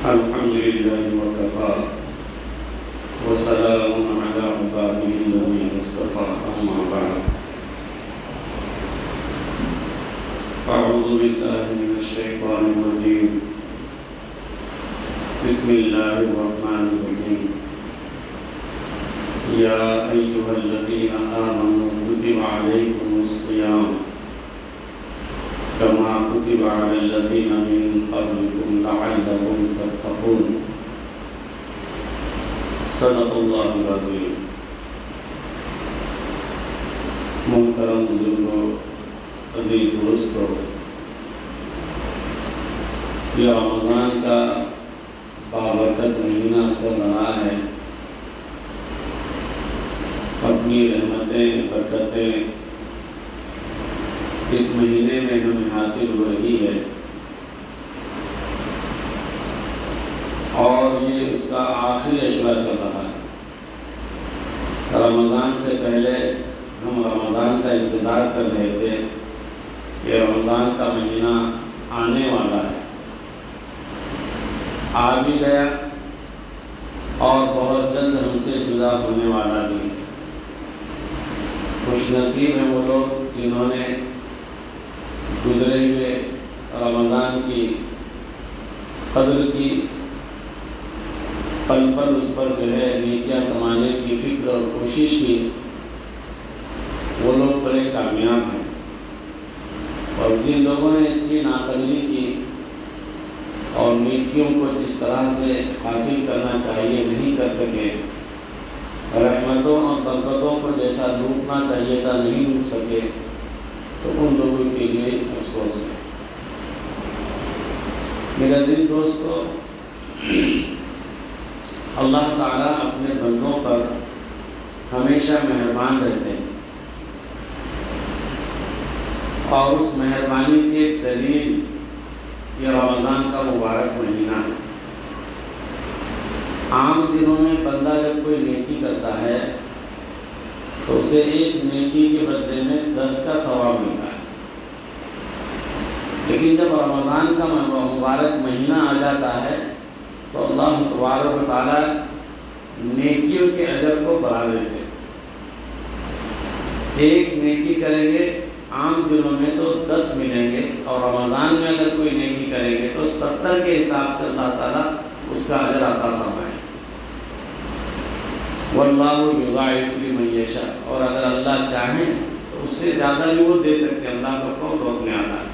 الحمد لله وكفى وسلام على عباده الذين اصطفى أما بعد أعوذ بالله من الشيطان الرجيم بسم الله الرحمن الرحيم يا أيها الذين آمنوا كتب عليكم الصيام كما كتب على الذين من قبلكم لعلكم تتقون صدق اللہ العظیم۔ محترم بزرگوں، عزیز دوستوں، یہ رمضان کا بابرکت مہینہ چل رہا ہے۔ اپنی رحمتیں، برکتیں اس مہینے میں ہمیں حاصل ہو رہی ہے، اور یہ اس کا آخری اشرا چل رہا ہے۔ رمضان سے پہلے ہم رمضان کا انتظار کر رہے تھے کہ رمضان کا مہینہ آنے والا ہے، آ بھی گیا اور بہت جلد ہم سے جدا ہونے والا بھی ہے۔ خوش نصیب ہیں وہ لوگ جنہوں نے گزرے ہوئے رمضان کی قدر کی، پل پل اس پر جو ہے نیکیاں کمانے کی فکر اور کوشش کی، وہ لوگ بڑے کامیاب ہیں۔ اور جن لوگوں نے اس کی ناقدری کی اور نیکیوں کو جس طرح سے حاصل کرنا چاہیے نہیں کر سکے، رحمتوں اور برکتوں کو جیسا لوٹنا چاہیے تھا نہیں لوٹ سکے، تو ان لوگوں کے لیے افسوس ہے۔ میرا دل دوستو، اللہ تعالیٰ اپنے بندوں پر ہمیشہ مہربان رہتے ہیں، اور اس مہربانی کی ایک دلیل یہ رمضان کا مبارک مہینہ ہے۔ عام دنوں میں بندہ جب کوئی نیکی کرتا ہے تو اسے ایک نیکی کے بدلے میں 10 کا ثواب ملتا ہے، لیکن جب رمضان کا مبارک مہینہ آ جاتا ہے تو اللہ تبارک و تعالیٰ نیکیوں کے اجر کو بڑھا دیتے ہیں۔ ایک نیکی کریں گے عام دنوں میں تو 10 ملیں گے، اور رمضان میں اگر کوئی نیکی کریں گے تو 70 کے حساب سے اللہ تعالیٰ اس کا اجر عطا فرمائے۔ واللہ یضاعف لمن یشاء، اور اگر اللہ چاہیں تو اس سے زیادہ بھی وہ دے سکتے ہیں، اللہ کا قول روکنے آتا ہے۔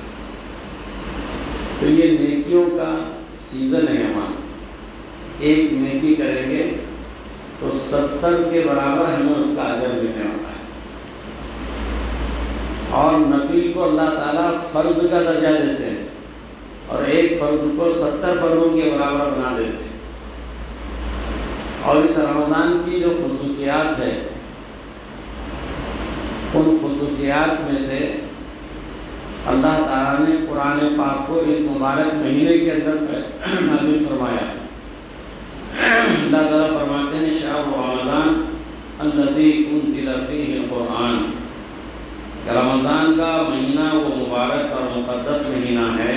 تو یہ نیکیوں کا سیزن ہے ہمارا، ایک نیکی کریں گے تو 70 کے برابر ہمیں اس کا اجر ملنے والا ہے۔ اور نفل کو اللہ تعالیٰ فرض کا درجہ دیتے ہیں، اور ایک فرض کو 70 فرضوں کے برابر بنا دیتے ہیں۔ اور اس رمضان کی جو خصوصیات ہے، ان خصوصیات میں سے اللہ تعالیٰ نے قرآن پاک کو اس مبارک مہینے کے اندر نازل فرمایا۔ اللہ تعالیٰ فرماتے ہیں شہر رمضان الذی انزل فیہ القرآن، کہ رمضان کا مہینہ وہ مبارک اور مقدس مہینہ ہے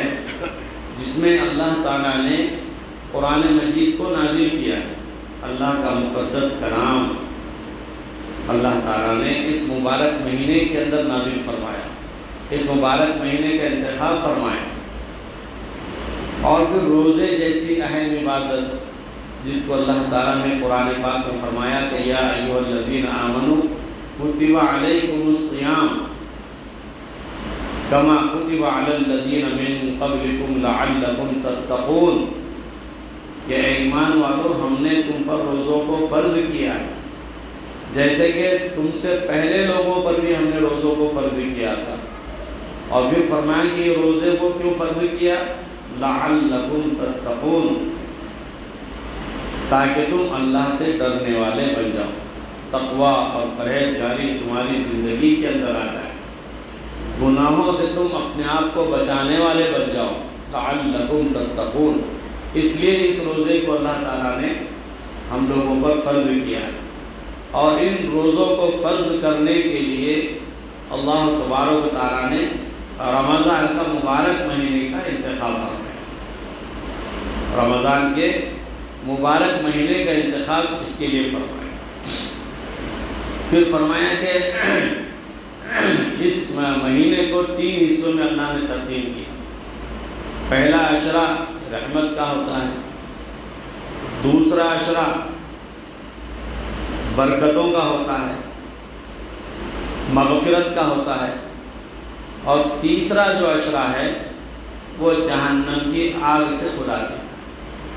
جس میں اللہ تعالیٰ نے قرآن مجید کو نازل کیا ہے۔ اللہ کا مقدس کلام اللہ تعالیٰ نے اس مبارک مہینے کے اندر نازل فرمایا، اس مبارک مہینے کا انتخاب فرمایا۔ اور پھر روزے جیسی اہم عبادت جس کو اللہ تعالیٰ نے قرآن پاک میں فرمایا کہ یا ایھا الذین آمنوا کتب علیکم الصیام کما کتب علی الذین من قبلکم لعلکم تتقون، کہ اے ایمان والو، ہم نے تم پر روزوں کو فرض کیا ہے جیسے کہ تم سے پہلے لوگوں پر بھی ہم نے روزوں کو فرض کیا تھا۔ اور پھر فرمایا کہ یہ روزے کو کیوں فرض کیا؟ لعلکم تتقون، تاکہ تم اللہ سے ڈرنے والے بن جاؤ، تقویٰ اور پرہیزگاری تمہاری زندگی کے اندر آ جائے، گناہوں سے تم اپنے آپ کو بچانے والے بن جاؤ۔ لعلکم تتقون، اس لیے اس روزے کو اللہ تعالیٰ نے ہم لوگوں پر فرض کیا ہے۔ اور ان روزوں کو فرض کرنے کے لیے اللہ تبارک و تعالیٰ نے رمضان کا مبارک مہینے کا انتخاب فرمایا۔ رمضان کے مبارک مہینے کا انتخاب اس کے لیے فرمایا۔ پھر فرمایا کہ اس مہینے کو 3 حصوں میں اللہ نے تقسیم کیا۔ پہلا عشرہ رحمت کا ہوتا ہے، دوسرا عشرہ برکتوں کا ہوتا ہے، مغفرت کا ہوتا ہے، اور تیسرا جو عشرہ ہے وہ جہنم کی آگ سے خلاصی،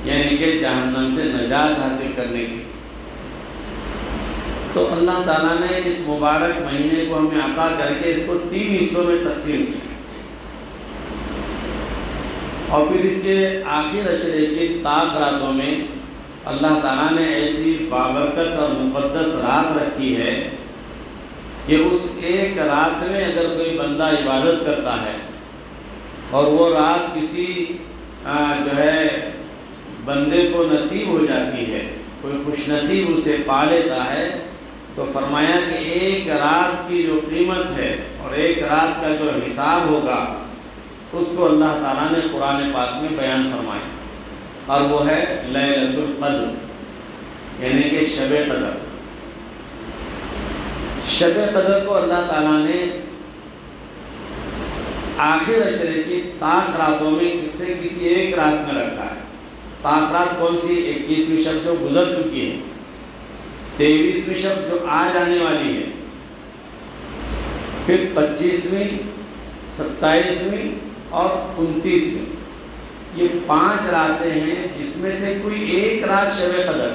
یعنی کہ جہنم سے نجات حاصل کرنے کی۔ تو اللہ تعالیٰ نے اس مبارک مہینے کو ہمیں عطا کر کے اس کو 3 حصوں میں تقسیم کیا، اور پھر اس کے آخر عشرے کی طاق راتوں میں اللہ تعالیٰ نے ایسی بابرکت اور مقدس رات رکھی ہے کہ اس ایک رات میں اگر کوئی بندہ عبادت کرتا ہے اور وہ رات کسی جو ہے بندے کو نصیب ہو جاتی ہے، کوئی خوش نصیب اسے پا لیتا ہے، تو فرمایا کہ ایک رات کی جو قیمت ہے اور ایک رات کا جو حساب ہوگا اس کو اللہ تعالیٰ نے قرآن پاک میں بیان فرمایا، اور وہ ہے لیلۃ القدر، یعنی کہ شب قدر۔ شب قدر کو اللہ تعالیٰ نے آخر عشرے کی طاق راتوں میں سے کسی ایک رات میں رکھا ہے۔ طاق رات کون سی؟ 21ویں شب جو گزر چکی ہے، 23ویں شب جو آ جانے والی ہے، پھر 25ویں، 27ویں اور 29ویں، یہ 5 راتیں ہیں جس میں سے کوئی ایک رات شب قدر،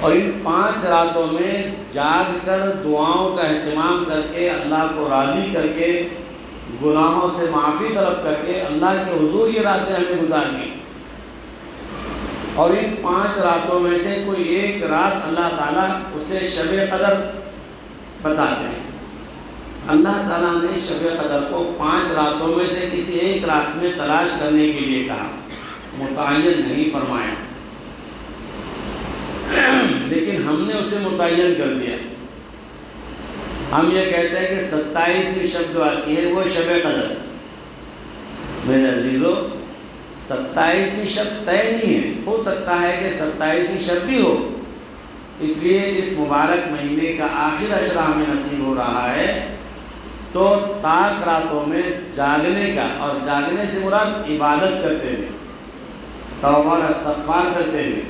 اور ان 5 راتوں میں جاگ کر دعاؤں کا اہتمام کر کے اللہ کو راضی کر کے گناہوں سے معافی طلب کر کے اللہ کے حضور یہ راتیں ہمیں گزارنی، اور ان 5 راتوں میں سے کوئی ایک رات اللہ تعالیٰ اسے شب قدر بتاتے ہیں۔ اللہ تعالیٰ نے شب قدر کو 5 راتوں میں سے کسی ایک رات میں تلاش کرنے کے لیے کہا، متعین نہیں فرمایا، لیکن ہم نے اسے متعین کر دیا۔ ہم یہ کہتے ہیں کہ 27ویں شب جو آتی ہے وہ شب قدر۔ میرے عزیزو، 27ویں شب طے نہیں ہے، ہو سکتا ہے کہ 27ویں شب بھی ہو، اس لیے اس مبارک مہینے کا آخر عشرہ ہمیں نصیب ہو رہا ہے، تو طاق راتوں میں جاگنے کا، اور جاگنے سے مراد عبادت کرتے ہوئے، توبہ اور استغفار کرتے ہوئے،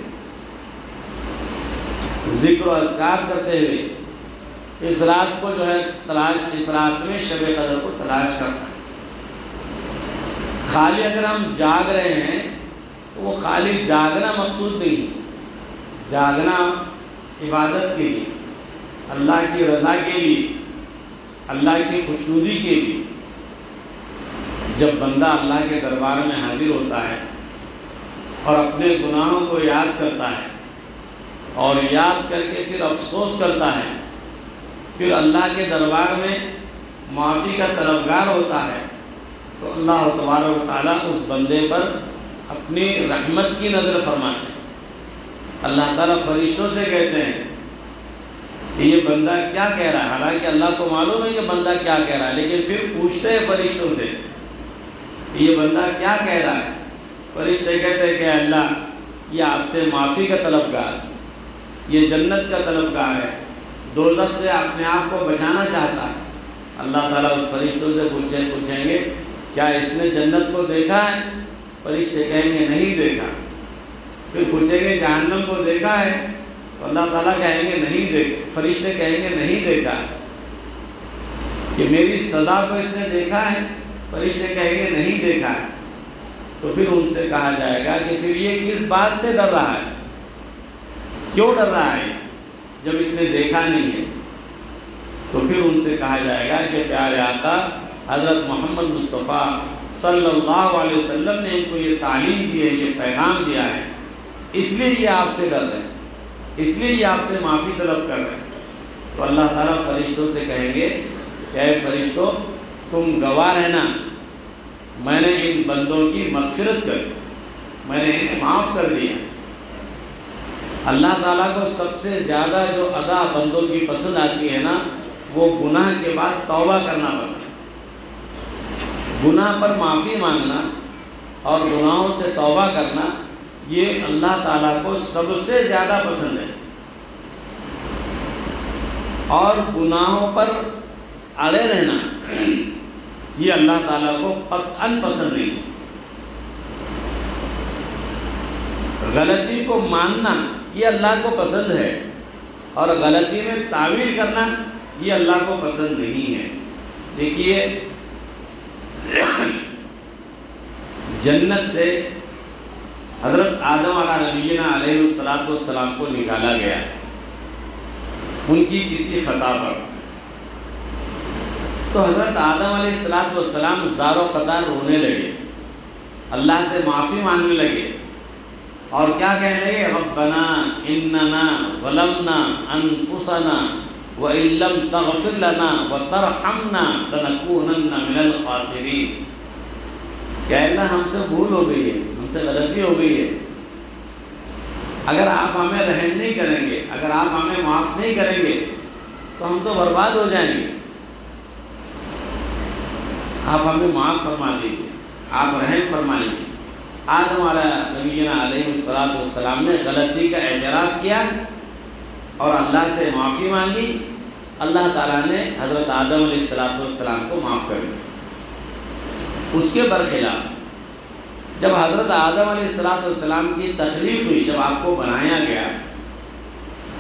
ذکر و اذکار کرتے ہوئے اس رات کو جو ہے اس رات میں شب قدر کو تلاش کرنا ہے۔ خالی اگر ہم جاگ رہے ہیں تو وہ خالی جاگنا مقصود نہیں، جاگنا عبادت کے لیے، اللہ کی رضا کے لیے، اللہ کی خوشنودی کے لیے۔ جب بندہ اللہ کے دربار میں حاضر ہوتا ہے اور اپنے گناہوں کو یاد کرتا ہے اور یاد کر کے پھر افسوس کرتا ہے، پھر اللہ کے دربار میں معافی کا طلبگار ہوتا ہے، تو اللہ تبارک و تعالیٰ اس بندے پر اپنی رحمت کی نظر فرماتے ہیں۔ اللہ تعالیٰ فرشتوں سے کہتے ہیں کہ یہ بندہ کیا کہہ رہا ہے، حالانکہ اللہ کو معلوم ہے کہ بندہ کیا کہہ رہا ہے، لیکن پھر پوچھتے ہیں فرشتوں سے کہ یہ بندہ کیا کہہ رہا ہے۔ فرشتے کہتے ہیں کہ اللہ یہ آپ سے معافی کا طلبگار، یہ جنت کا طلبگار ہے، دوزخ سے اپنے آپ کو بچانا چاہتا ہے۔ اللہ تعالیٰ فرشتوں سے پوچھیں گے کیا اس نے جنت کو دیکھا ہے؟ فرشتے کہیں گے نہیں دیکھا۔ پھر پوچھیں گے جہنم کو دیکھا ہے؟ تو اللہ تعالیٰ کہیں گے نہیں دیکھا، فرشتے کہیں گے نہیں دیکھا۔ کہ میری سزا کو اس نے دیکھا ہے؟ فرشتے کہیں گے نہیں دیکھا ہے۔ تو پھر ان سے کہا جائے گا کہ پھر یہ کس بات سے ڈر رہا ہے، کیوں ڈر رہا ہے جب اس نے دیکھا نہیں ہے؟ تو پھر ان سے کہا جائے گا کہ پیارے آقا حضرت محمد مصطفیٰ صلی اللہ علیہ وسلم نے ان کو یہ تعلیم دی ہے، یہ پیغام دیا ہے، اس لیے یہ آپ سے ڈر رہے ہیں، اس لیے یہ آپ سے معافی طلب کر رہے ہیں۔ تو اللہ تعالیٰ فرشتوں سے کہیں گے کہ اے فرشتوں تم گواہ رہنا، میں نے ان بندوں کی مغفرت کر دی، میں نے انہیں معاف کر دیا۔ اللہ تعالیٰ کو سب سے زیادہ جو ادا بندوں کی پسند آتی ہے نا، وہ گناہ کے بعد توبہ کرنا پسند ہے۔ گناہ پر معافی مانگنا اور گناہوں سے توبہ کرنا یہ اللہ تعالیٰ کو سب سے زیادہ پسند ہے، اور گناہوں پر اڑے رہنا یہ اللہ تعالیٰ کو قطعاً پسند نہیں۔ غلطی کو ماننا یہ اللہ کو پسند ہے، اور غلطی میں تعویل کرنا یہ اللہ کو پسند نہیں ہے۔ دیکھیے جنت سے حضرت آدم علیہ نبینا علیہ السلام کو نکالا گیا ان کی کسی خطا پر، تو حضرت آدم علیہ السلام زار و قطار رونے لگے، اللہ سے معافی مانگنے لگے، اور کیا کہنے لگے؟ ربنا اننا ظلمنا انفسنا وان لم تغفر لنا وترحمنا لنکونن من الخاسرین۔ کہ اللہ ہم سے بھول ہو گئی ہے، ہم سے غلطی ہو گئی ہے، اگر آپ ہمیں رحم نہیں کریں گے، اگر آپ ہمیں معاف نہیں کریں گے تو ہم تو برباد ہو جائیں گے، آپ ہمیں معاف فرما دیجیے، آپ رحم فرما لیجیے۔ آدم علیہ نبینا علیہ السلام نے غلطی کا اعتراف کیا اور اللہ سے معافی مانگی، اللہ تعالیٰ نے حضرت آدم علیہ السلام کو معاف کر دیا۔ اس کے برخلاف جب حضرت آدم علیہ السلام کی تخلیق ہوئی، جب آپ کو بنایا گیا،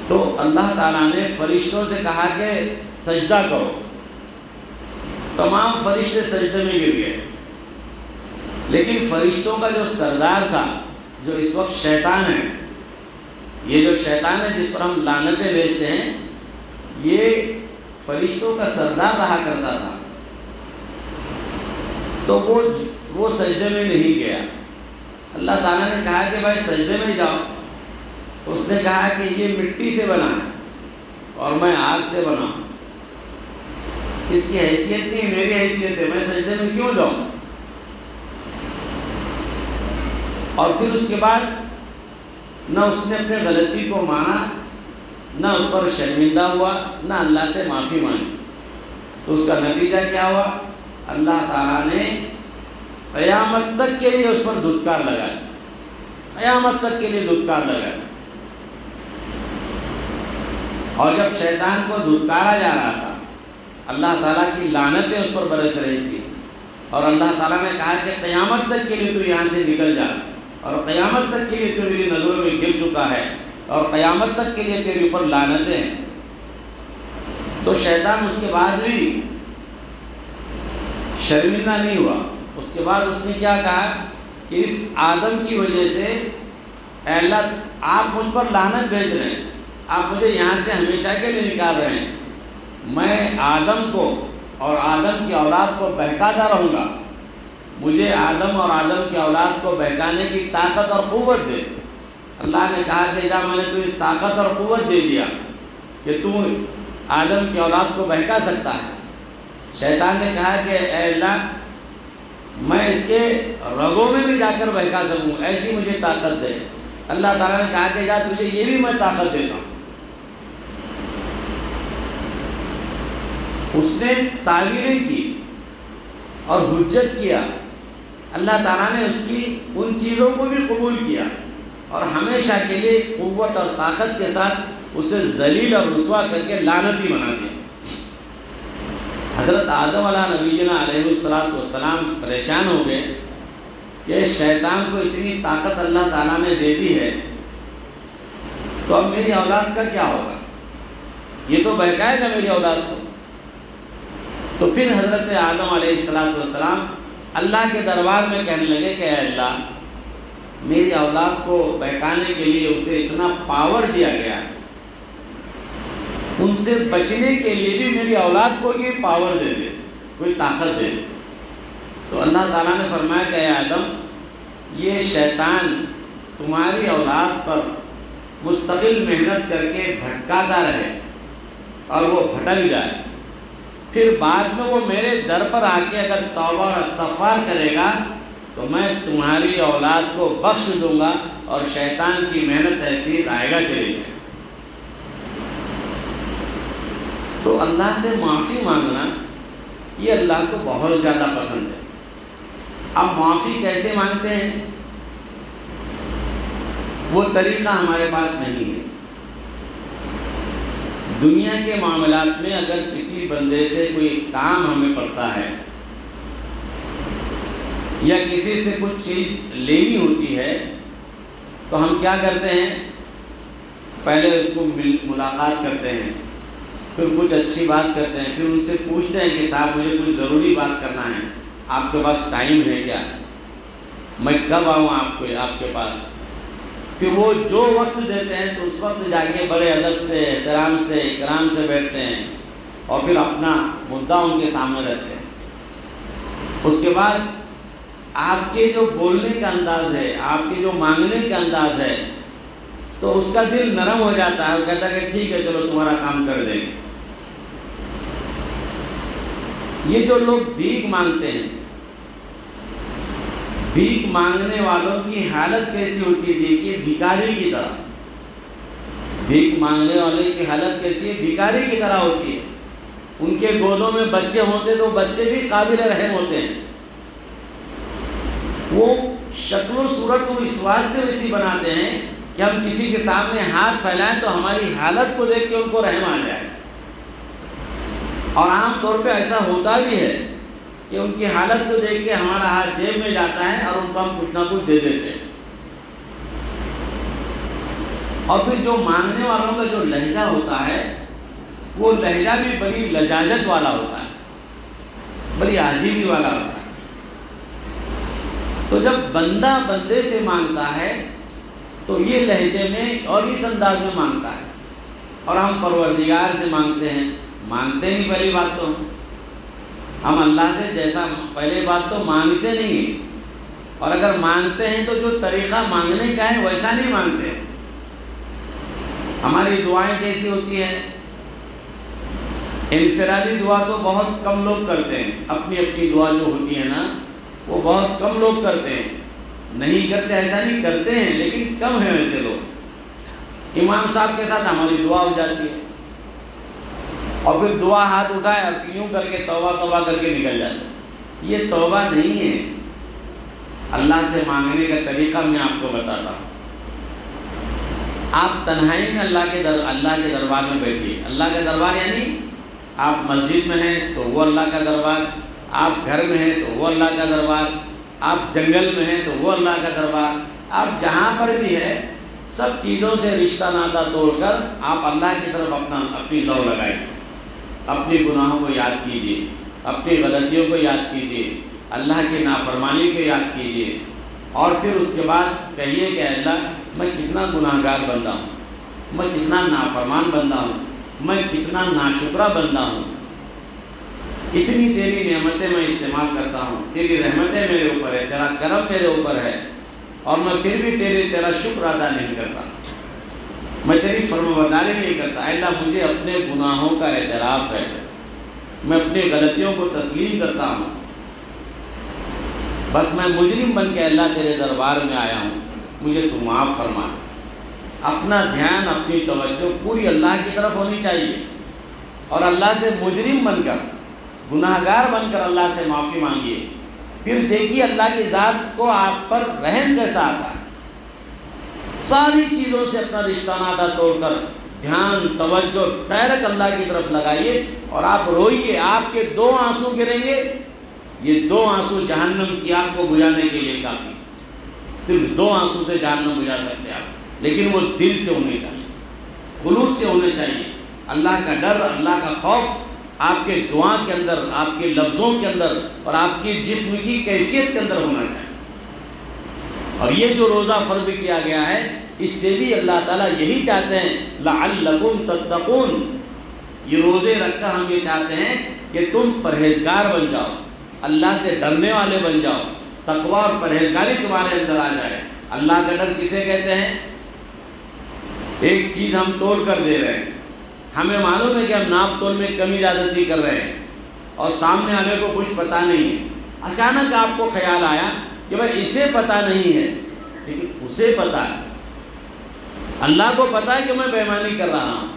تو اللہ تعالیٰ نے فرشتوں سے کہا کہ سجدہ کرو، تمام فرشتے سجدے میں گر گئے، لیکن فرشتوں کا جو سردار تھا، جو اس وقت شیطان ہے، یہ جو شیطان ہے جس پر ہم لعنتیں بھیجتے ہیں، یہ فرشتوں کا سردار رہا کرتا تھا، تو وہ سجدے میں نہیں گیا۔ اللہ تعالیٰ نے کہا کہ بھائی سجدے میں جاؤ، اس نے کہا کہ یہ مٹی سے بنا ہے اور میں آگ سے بنا ہوں، اس کی حیثیت نہیں، میری حیثیت ہے، میں سجدے میں کیوں جاؤں؟ اور پھر اس کے بعد نہ اس نے اپنے غلطی کو مانا، نہ اس پر شرمندہ ہوا، نہ اللہ سے معافی مانگی، تو اس کا نتیجہ کیا ہوا؟ اللہ تعالیٰ نے قیامت تک کے لیے اس پر دھتکار لگایا، قیامت تک کے لیے دھتکار لگایا۔ اور جب شیطان کو دھتکارا جا رہا تھا، اللہ تعالیٰ کی لعنتیں اس پر برس رہی تھی، اور اللہ تعالیٰ نے کہا کہ قیامت تک کے لیے تو یہاں سے نکل جا، اور قیامت تک کے لیے تو میری نظروں میں گر چکا ہے، اور قیامت تک کے لیے تیرے اوپر لعنتیں ہیں۔ تو شیطان اس کے بعد بھی شرمندہ نہیں ہوا، اس کے بعد اس نے کیا کہا کہ اس آدم کی وجہ سے اے اللہ آپ مجھ پر لعنت بھیج رہے ہیں، آپ مجھے یہاں سے ہمیشہ کے لیے نکال رہے ہیں، میں آدم کو اور آدم کی اولاد کو بہکاتا رہوں گا، مجھے آدم اور آدم کی اولاد کو بہکانے کی طاقت اور قوت دے۔ اللہ نے کہا کہ جا میں نے تجھے طاقت اور قوت دے دیا کہ تو آدم کی اولاد کو بہکا سکتا ہے۔ شیطان نے کہا کہ اے اللہ میں اس کے رگوں میں بھی جا کر بہکا سکوں، ایسی مجھے طاقت دے۔ اللہ تعالیٰ نے کہا کہ جا تجھے یہ بھی میں طاقت دیتا ہوں۔ اس نے تعویلیں کی اور حجت کیا، اللہ تعالیٰ نے اس کی ان چیزوں کو بھی قبول کیا اور ہمیشہ کے لیے قوت اور طاقت کے ساتھ اسے ذلیل اور رسوا کر کے لعنتی بنا دیا۔ حضرت آدم علیہ نبینا علیہ السلام پریشان ہو گئے کہ شیطان کو اتنی طاقت اللہ تعالیٰ نے دے دی ہے، تو اب میری اولاد کا کیا ہوگا؟ یہ تو بہکائے گا میری اولاد کو۔ تو پھر حضرت آدم علیہ السلام اللہ کے دربار میں کہنے لگے کہ اے اللہ میری اولاد کو بہکانے کے لیے اسے اتنا پاور دیا گیا، ان سے بچنے کے لیے بھی میری اولاد کو یہ پاور دے دے، کوئی طاقت دے دے۔ تو اللہ تعالیٰ نے فرمایا کہ اے آدم یہ شیطان تمہاری اولاد پر مستقل محنت کر کے بھٹکاتا رہے اور وہ بھٹک جائے، پھر بعد میں وہ میرے در پر آ کے اگر توبہ اور استغفار کرے گا تو میں تمہاری اولاد کو بخش دوں گا اور شیطان کی محنت ایسی رائے گا چلی جائے۔ تو اللہ سے معافی مانگنا یہ اللہ کو بہت زیادہ پسند ہے، اب معافی کیسے مانگتے ہیں؟ وہ طریقہ ہمارے پاس نہیں ہے۔ دنیا کے معاملات میں اگر کسی بندے سے کوئی کام ہمیں پڑتا ہے یا کسی سے کچھ چیز لینی ہوتی ہے تو ہم کیا کرتے ہیں؟ پہلے اس کو ملاقات کرتے ہیں، پھر کچھ اچھی بات کرتے ہیں، پھر ان سے پوچھتے ہیں کہ صاحب مجھے کچھ ضروری بات کرنا ہے، آپ کے پاس ٹائم ہے کیا؟ میں کب آؤں آپ کے پاس؟ پھر وہ جو وقت دیتے ہیں تو اس وقت جا کے بڑے ادب سے، احترام سے، اکرام سے بیٹھتے ہیں اور پھر اپنا مدعا ان کے سامنے رکھتے ہیں۔ اس کے بعد آپ کے جو بولنے کا انداز ہے، آپ کے جو مانگنے کا انداز ہے، تو اس کا دل نرم ہو جاتا ہے، وہ کہتا ہے کہ ٹھیک ہے چلو تمہارا کام کر دیں گے۔ یہ جو لوگ بھیک مانگتے ہیں، بھیک مانگنے والوں کی حالت کیسی ہوتی ہے؟ دیکھیے بھکاری کی طرح۔ بھیک مانگنے والے کی حالت کیسی ہے؟ بھکاری کی طرح ہوتی ہے۔ ان کے گودوں میں بچے ہوتے تو بچے بھی قابل رحم ہوتے ہیں۔ وہ شکل و صورت کو اس واسطے ویسی بناتے ہیں کہ ہم کسی کے سامنے ہاتھ پھیلائیں تو ہماری حالت کو دیکھ کے ان کو رحم آ جائے۔ اور عام طور پہ ایسا ہوتا بھی ہے کہ ان کی حالت کو دیکھ کے ہمارا ہاتھ جیب میں جاتا ہے اور ان کو ہم کچھ نہ کچھ دے دیتے ہیں۔ اور پھر جو مانگنے والوں کا جو لہجہ ہوتا ہے وہ لہجہ بھی بڑی لجاجت والا ہوتا ہے، بڑی عاجزی والا ہوتا ہے۔ تو جب بندہ بندے سے مانگتا ہے تو یہ لہجے میں اور اس انداز میں مانگتا ہے، اور ہم پروردگار سے مانگتے ہیں، مانگتے نہیں۔ پہلی بات تو ہم اللہ سے جیسا پہلے بات تو مانگتے نہیں ہیں، اور اگر مانگتے ہیں تو جو طریقہ مانگنے کا ہے ویسا نہیں مانگتے۔ ہماری دعائیں کیسی ہوتی ہیں؟ انفرادی دعا تو بہت کم لوگ کرتے ہیں، اپنی اپنی دعا جو ہوتی ہے نا وہ بہت کم لوگ کرتے ہیں۔ نہیں کرتے ایسا نہیں، کرتے ہیں لیکن کم ہیں ویسے لوگ۔ امام صاحب کے ساتھ ہماری دعا ہو جاتی ہے اور پھر دعا ہاتھ اٹھائے اور یوں کر کے توبہ توبہ کر کے نکل جاتے۔ یہ توبہ نہیں ہے۔ اللہ سے مانگنے کا طریقہ میں آپ کو بتاتا ہوں۔ آپ تنہائی میں اللہ کے دربار میں بیٹھیے۔ اللہ کا دربار یعنی آپ مسجد میں ہیں تو وہ اللہ کا دربار، آپ گھر میں ہیں تو وہ اللہ کا دربار، آپ جنگل میں ہیں تو وہ اللہ کا دربار، آپ جہاں پر بھی ہے سب چیزوں سے رشتہ ناطہ توڑ کر آپ اللہ کی طرف اپنی لو لگائیں، اپنی گناہوں کو یاد کیجیے، اپنی غلطیوں کو یاد کیجیے، اللہ کی نافرمانی کو یاد کیجیے، اور پھر اس کے بعد کہیے کہ اللہ میں کتنا گناہ گار بندہ ہوں، میں کتنا نافرمان بندہ ہوں، میں کتنا ناشکرہ بندہ ہوں، اتنی تیری نعمتیں میں استعمال کرتا ہوں، تیری رحمتیں میرے اوپر ہے، تیرا کرم میرے اوپر ہے، اور میں پھر بھی تیرا شکر ادا نہیں کرتا، میں تیری فرمانبرداری نہیں کرتا۔ اے اللہ مجھے اپنے گناہوں کا اعتراف ہے، میں اپنی غلطیوں کو تسلیم کرتا ہوں، بس میں مجرم بن کے اللہ تیرے دربار میں آیا ہوں، مجھے تو معاف فرما۔ اپنا دھیان، اپنی توجہ پوری اللہ کی طرف ہونی چاہیے، اور اللہ سے مجرم بن کر، گناہ گار بن کر اللہ سے معافی مانگیے۔ پھر دیکھیے اللہ کی ذات کو آپ پر رحم کیسا آتا ہے۔ ساری چیزوں سے اپنا رشتہ ناطہ توڑ کر دھیان، توجہ ڈائریکٹ اللہ کی طرف لگائیے اور آپ روئیے۔ آپ کے 2 آنسو گریں گے، یہ 2 آنسو جہنم کی آگ کو بجھانے کے لیے کافی۔ صرف 2 آنسو سے جہنم بجھا سکتے ہیں آپ، لیکن وہ دل سے ہونے چاہیے، خلوص سے ہونے چاہیے۔ اللہ کا ڈر، اللہ کا خوف آپ کے دعا کے اندر، آپ کے لفظوں کے اندر اور آپ کی جسم کی کیفیت کے اندر ہونا چاہیے۔ اور یہ جو روزہ فرض کیا گیا ہے اس سے بھی اللہ تعالیٰ یہی چاہتے ہیں لعلکم تتقون، یہ روزے رکھ کر ہم یہ چاہتے ہیں کہ تم پرہیزگار بن جاؤ، اللہ سے ڈرنے والے بن جاؤ، تقوی اور پرہیزگاری تمہارے اندر آ جائے۔ اللہ کا ڈر کسے کہتے ہیں؟ ایک چیز ہم تول کر دے رہے ہیں، ہمیں معلوم ہے کہ ہم ناپ تول میں کمی زیادتی کر رہے ہیں اور سامنے والے کو کچھ پتہ نہیں ہے، اچانک آپ کو خیال آیا کہ بھائی اسے پتہ نہیں ہے لیکن اسے پتہ ہے، اللہ کو پتہ ہے کہ میں بے ایمانی کر رہا ہوں،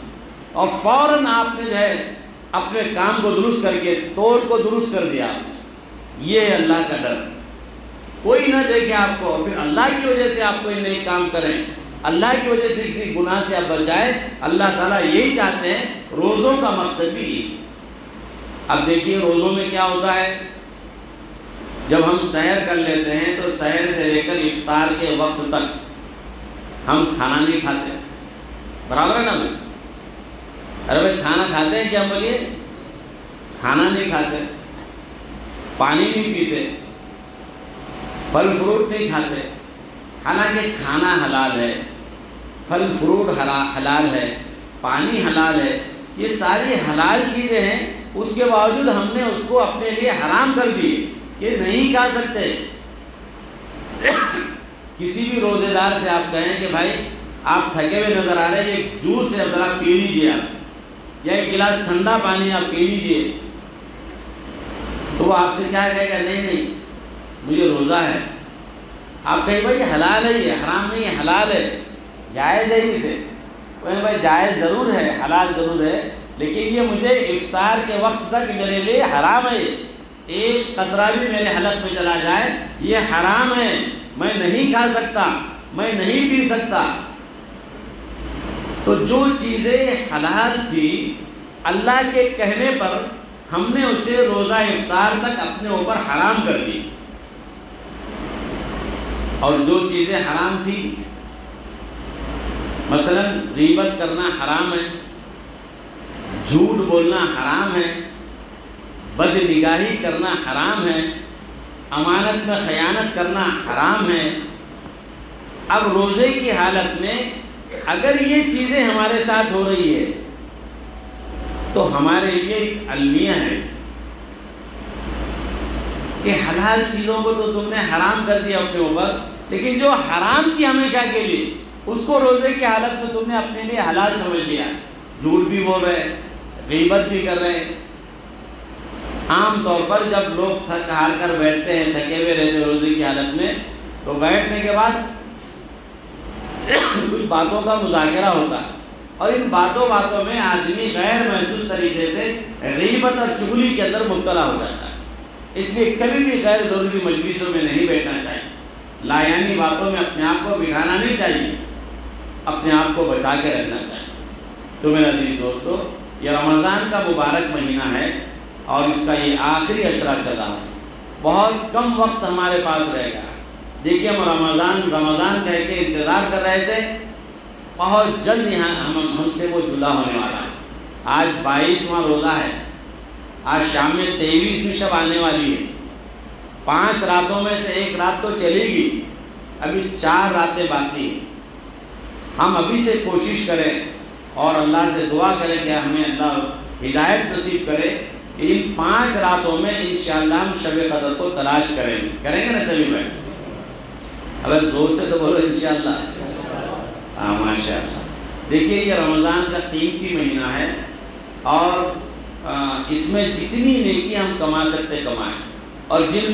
اور فوراً آپ نے جو ہے اپنے کام کو درست کر کے تول کو درست کر دیا۔ یہ ہے اللہ کا ڈر۔ کوئی نہ دیکھے آپ کو، پھر اللہ کی وجہ سے آپ کوئی نئے کام کریں، اللہ کی وجہ سے کسی گناہ سے آپ بچ جائیں۔ اللہ تعالیٰ یہی چاہتے ہیں، روزوں کا مقصد بھی یہی۔ اب دیکھیے روزوں میں کیا ہوتا ہے، جب ہم سحر کر لیتے ہیں تو سحر سے لے کر افطار کے وقت تک ہم کھانا نہیں کھاتے، برابر ہے نا بھائی؟ ارے بھائی کھانا کھاتے ہیں کیا؟ بولیے، کھانا نہیں کھاتے، پانی نہیں پیتے، پھل فروٹ نہیں کھاتے، حالانکہ کھانا حلال ہے، پھل فروٹ حلال ہے، پانی حلال ہے، یہ ساری حلال چیزیں ہیں، اس کے باوجود ہم نے اس کو اپنے لیے حرام کر دی، یہ نہیں کھا سکتے۔ کسی بھی روزے دار سے آپ کہیں کہ بھائی آپ تھکے ہوئے نظر آ رہے ہیں، ایک جوس ہے ذرا پی لیجیے آپ، یا ایک گلاس ٹھنڈا پانی آپ پی لیجیے، تو وہ آپ سے کیا کہے گا؟ نہیں نہیں مجھے روزہ ہے۔ آپ کہیں بھائی یہ حلال ہے، یہ حرام نہیں ہے، حلال ہے، جائز ہے، اسے کہیں بھائی جائز ضرور ہے، حلال ضرور ہے، لیکن یہ مجھے افطار کے وقت تک میرے لیے حرام ہے، ایک قطرہ بھی میرے حلق میں چلا جائے یہ حرام ہے، میں نہیں کھا سکتا، میں نہیں پی سکتا۔ تو جو چیزیں حلال تھی اللہ کے کہنے پر ہم نے اسے روزہ افطار تک اپنے اوپر حرام کر دی، اور جو چیزیں حرام تھی، مثلا غیبت کرنا حرام ہے، جھوٹ بولنا حرام ہے، بد نگاہی کرنا حرام ہے، امانت میں خیانت کرنا حرام ہے۔ اب روزے کی حالت میں اگر یہ چیزیں ہمارے ساتھ ہو رہی ہے تو ہمارے لیے ایک المیہ ہے کہ حلال چیزوں کو تو تم نے حرام کر دیا اپنے اوپر، لیکن جو حرام کی ہمیشہ کے لیے اس کو روزے کی حالت میں تم نے اپنے لیے حلال سمجھ لیا۔ جھوٹ بھی بول رہے، غیبت بھی کر رہے۔ عام طور پر جب لوگ تھک ہار کر بیٹھتے ہیں، تھکے ہوئے رہتے روزے کی حالت میں، تو بیٹھنے کے بعد کچھ باتوں کا مذاکرہ ہوتا ہے، اور ان باتوں میں آدمی غیر محسوس طریقے سے غیبت اور چغلی کے اندر مبتلا ہو جاتا ہے۔ اس لیے کبھی بھی غیر ضروری مجلسوں میں نہیں بیٹھنا چاہیے، لایانی باتوں میں اپنے آپ کو بٹھانا نہیں چاہیے، اپنے آپ کو بچا کے رکھنا چاہیے۔ تو میرا عزیز دوستو، یہ رمضان کا مبارک مہینہ ہے اور اس کا یہ آخری عشرہ چلا ہے، بہت کم وقت ہمارے پاس رہے گا۔ دیکھیے ہم رمضان کہہ کے انتظار کر رہے تھے، بہت جلد یہاں ہم سے وہ جدا ہونے والا ہے۔ آج 22واں روزہ ہے، آج شام میں 23ویں شب آنے والی ہے، 5 راتوں میں سے 1 رات تو چلے گی، ابھی 4 راتیں باقی ہیں۔ ہم ابھی سے کوشش کریں اور اللہ سے دعا کریں کہ ہمیں اللہ ہدایت نصیب کرے کہ ان 5 راتوں میں انشاءاللہ ہم شب قدر کو تلاش کریں گے نا سبھی بھائی؟ اگر زور سے تو بولو انشاءاللہ۔ ہاں ماشاءاللہ۔ دیکھیے یہ رمضان کا قیمتی مہینہ ہے، اور اس میں جتنی نیکی ہم کما سکتے کمائیں، اور جن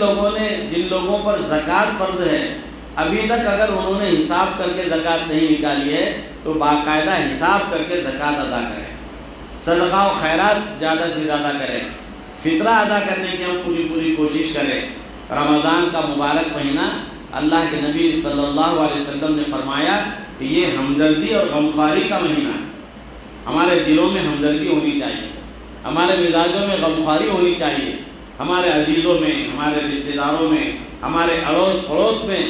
لوگوں پر زکوٰۃ فرض ہے ابھی تک اگر انہوں نے حساب کر کے زکوٰۃ نہیں نکالی ہے تو باقاعدہ حساب کر کے زکوٰۃ ادا کریں، صدقہ و خیرات زیادہ سے زیادہ کریں، فطرہ ادا کرنے کی ہم پوری کوشش کریں۔ رمضان کا مبارک مہینہ، اللہ کے نبی صلی اللہ علیہ وسلم نے فرمایا کہ یہ ہمدردی اور غمخواری کا مہینہ ہے۔ ہمارے دلوں میں ہمدردی ہونی چاہیے، ہمارے مزاجوں میں غمخواری ہونی چاہیے، ہمارے عزیزوں میں، ہمارے رشتہ داروں میں، ہمارے اڑوس پڑوس میں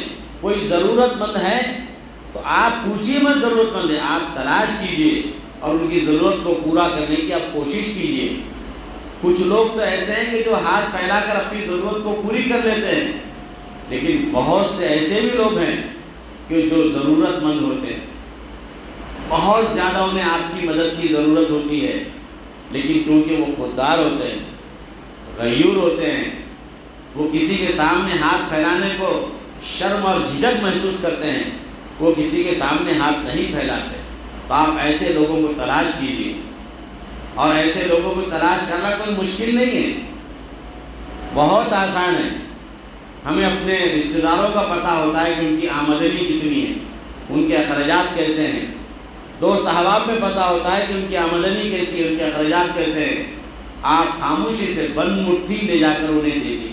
کوئی ضرورت مند ہے تو آپ پوچھیے مت ضرورت مند ہے، آپ تلاش کیجئے اور ان کی ضرورت کو پورا کرنے کی آپ کوشش کیجئے۔ کچھ لوگ تو ایسے ہیں کہ جو ہاتھ پھیلا کر اپنی ضرورت کو پوری کر لیتے ہیں، لیکن بہت سے ایسے بھی لوگ ہیں کہ جو ضرورت مند ہوتے ہیں، بہت زیادہ انہیں آپ کی مدد کی ضرورت ہوتی ہے، لیکن کیونکہ وہ خوددار ہوتے ہیں، غیور ہوتے ہیں، وہ کسی کے سامنے ہاتھ پھیلانے کو شرم اور جھجک محسوس کرتے ہیں، وہ کسی کے سامنے ہاتھ نہیں پھیلاتے۔ تو آپ ایسے لوگوں کو تلاش کیجیے، اور ایسے لوگوں کو تلاش کرنا کوئی مشکل نہیں ہے، بہت آسان ہے۔ ہمیں اپنے رشتہ داروں کا پتہ ہوتا ہے کہ ان کی آمدنی کتنی ہے، ان کے اخراجات کیسے ہیں، دوست احباب میں پتہ ہوتا ہے کہ ان کی آمدنی کیسی ہے، ان کے اخراجات کیسے ہیں۔ آپ خاموشی سے بند مٹھی لے جا کر انہیں دے دیجیے،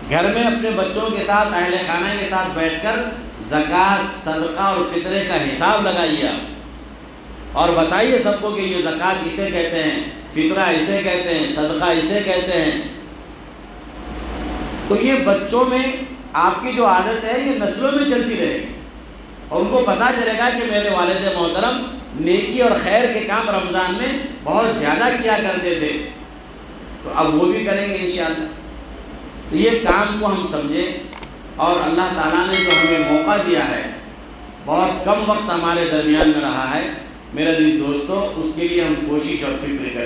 گھر میں اپنے بچوں کے ساتھ، اہل خانہ کے ساتھ بیٹھ کر زکوٰۃ، صدقہ اور فطرے کا حساب لگائیے آپ، اور بتائیے سب کو کہ یہ زکوٰۃ اسے کہتے ہیں، فطرہ اسے کہتے ہیں، صدقہ اسے کہتے ہیں۔ تو یہ بچوں میں آپ کی جو عادت ہے یہ نسلوں میں چلتی رہے گی، اور ان کو پتہ چلے گا کہ میرے والد محترم نیکی اور خیر کے کام رمضان میں بہت زیادہ کیا کرتے تھے، تو اب وہ بھی کریں گے انشاءاللہ۔ تو یہ کام کو ہم سمجھیں، اور اللہ تعالیٰ نے جو ہمیں موقع دیا ہے، بہت کم وقت ہمارے درمیان میں رہا ہے میرے عزیز دوستو، اس کے لیے ہم کوشش اور فکر کریں۔